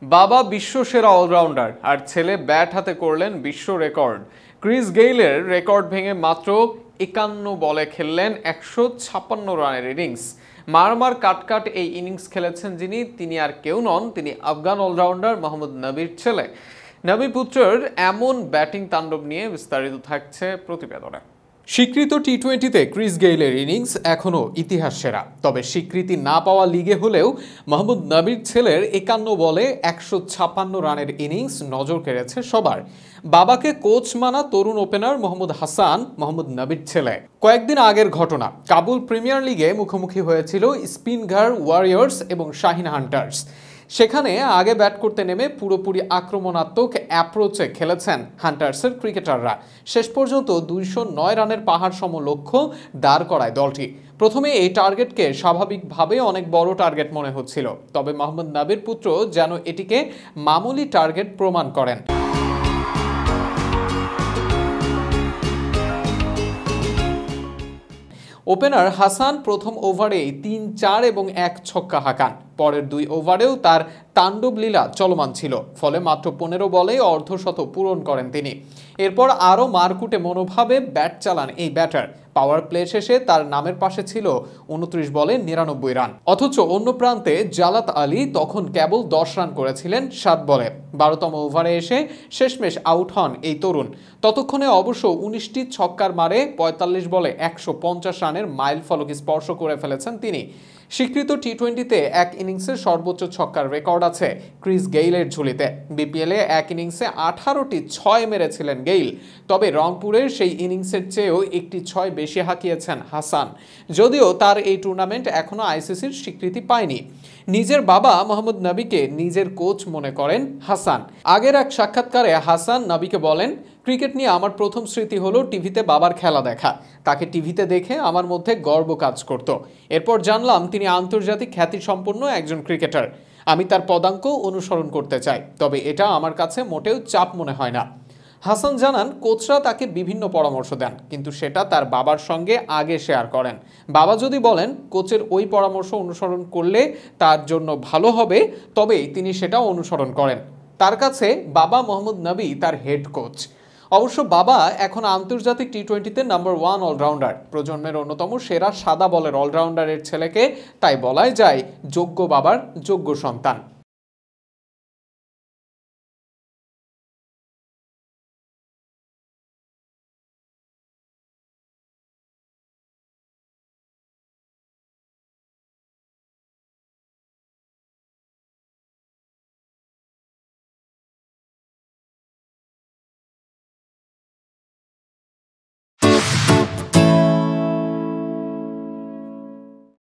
বাবা বিশ্বসেরা অলরাউন্ডার আর ছেলে ব্যাট হাতে করলেন বিশ্ব রেকর্ড। ক্রিস গেইলের রেকর্ড ভেঙে মাত্র 51 বলে খেললেন 156 রানের ইনিংস। মারমার কাটকাট এই ইনিংস খেলেছেন তিনি আর কেউ নন, তিনি আফগান অলরাউন্ডার মোহাম্মদ নবীর ছেলে। নবী পুত্রের এমন ব্যাটিং তাণ্ডব নিয়ে বিস্তারিত থাকছে প্রতিবেদনে। স্বীকৃত টি-20তে ক্রিস গেইলের ইনিংস এখনও ইতিহাস সেরা। তবে স্বীকৃতি না পাওয়া লিগে হলেও মোহাম্মদ নবীর ছেলের 51 বলে 156 রানের ইনিংস নজর কেড়েছে সবার। বাবাকে কোচ মানা তরুণ ওপেনার মোহাম্মদ হাসান মোহাম্মদ নবীর ছেলে। কয়েকদিন আগের ঘটনা, কাবুল প্রিমিয়ার লিগে মুখোমুখি হয়েছিল স্পিনঘার ওয়ারিয়র্স এবং শাহিন হান্টার্স। সেখানে আগে ব্যাট করতে নেমে পুরোপুরি আক্রমণাত্মক অ্যাপ্রোচে খেলেছেন হান্টার্সের ক্রিকেটাররা। শেষ পর্যন্ত 209 রানের পাহাড় সম লক্ষ্য দাঁড় করায় দলটি। প্রথমে এই টার্গেটকে স্বাভাবিকভাবে অনেক বড় টার্গেট মনে হচ্ছিল, তবে মোহাম্মদ নবীর পুত্র যেন এটিকে মামুলি টার্গেট প্রমাণ করেন। ওপেনার হাসান প্রথম ওভারে 3, 4 এবং 1 ছক্কা হাঁকান। পরের 2 ওভারেও তার তাণ্ডব লীলা চলমান ছিল, ফলে মাত্র 15 বলেই অর্ধশত পূরণ করেন তিনি। এরপর আরও মারকুটে মনোভাবে ব্যাট চালান এই ব্যাটার। পাওয়ার প্লে শেষে তার নামের পাশে ছিল 29 বলে 99 রান। অথচ অন্য প্রান্তে জালাত আলী তখন কেবল 10 রান করেছিলেন 7 বলে। 12তম ওভারে এসে শেষমেশ আউট হন এই তরুণ। ততক্ষণে অবশ্য 19টি ছক্কার মারে 45 বলে 150 রানের মাইল ফলক স্পর্শ করে ফেলেছেন তিনি। স্বীকৃত টি-20তে এক ইনিংসে সর্বোচ্চ ছক্কার রেকর্ড আছে ক্রিস গেইলের ঝুলিতে। বিপিএলে এক ইনিংসে 18টি 6 মেরেছিলেন গেইল। তবে রংপুরের সেই ইনিংসের চেয়েও একটি 6 বেশি হাঁকিয়েছেন হাসান। যদিও তার এই টুর্নামেন্ট এখনও আইসিসির স্বীকৃতি পায়নি। নিজের বাবা মোহাম্মদ নবীকে নিজের কোচ মনে করেন হাসান। আগের এক সাক্ষাৎকারে হাসান নবীকে বলেন, ক্রিকেট নিয়ে আমার প্রথম স্মৃতি হলো টিভিতে বাবার খেলা দেখা। তাকে টিভিতে দেখে আমার মধ্যে গর্ব কাজ করত। এরপর জানলাম তিনি আন্তর্জাতিক খ্যাতিসম্পন্ন একজন ক্রিকেটার। আমি তার পদাঙ্ক অনুসরণ করতে চাই, তবে এটা আমার কাছে মোটেও চাপ মনে হয় না। হাসান জানান, কোচরা তাকে বিভিন্ন পরামর্শ দেন, কিন্তু সেটা তার বাবার সঙ্গে আগে শেয়ার করেন। বাবা যদি বলেন কোচের ওই পরামর্শ অনুসরণ করলে তার জন্য ভালো হবে, তবেই তিনি সেটা অনুসরণ করেন। তার কাছে বাবা মোহাম্মদ নবী তার হেড কোচ। অবশ্য বাবা এখন আন্তর্জাতিক টি-20তে নাম্বার 1 অলরাউন্ডার। প্রজন্মের অন্যতম সেরা সাদা বলের অলরাউন্ডারের ছেলেকে তাই বলাই যায় যোগ্য বাবার যোগ্য সন্তান।